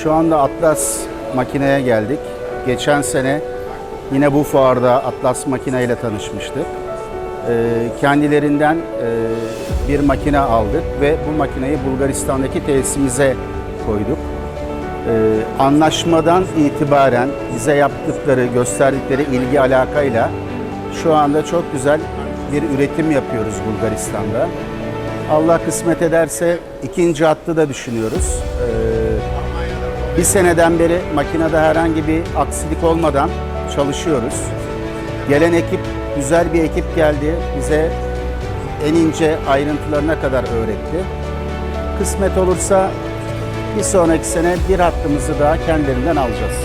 Şu anda Atlas makineye geldik. Geçen sene yine bu fuarda Atlas makineyle tanışmıştık. Kendilerinden bir makine aldık ve bu makineyi Bulgaristan'daki tesisimize koyduk. Anlaşmadan itibaren bize yaptıkları, gösterdikleri ilgi alakayla şu anda çok güzel bir üretim yapıyoruz Bulgaristan'da. Allah kısmet ederse ikinci hattı da düşünüyoruz. Bir seneden beri makinede herhangi bir aksilik olmadan çalışıyoruz. Gelen ekip, güzel bir ekip geldi. Bize en ince ayrıntılarına kadar öğretti. Kısmet olursa bir sonraki sene bir hattımızı daha kendilerinden alacağız.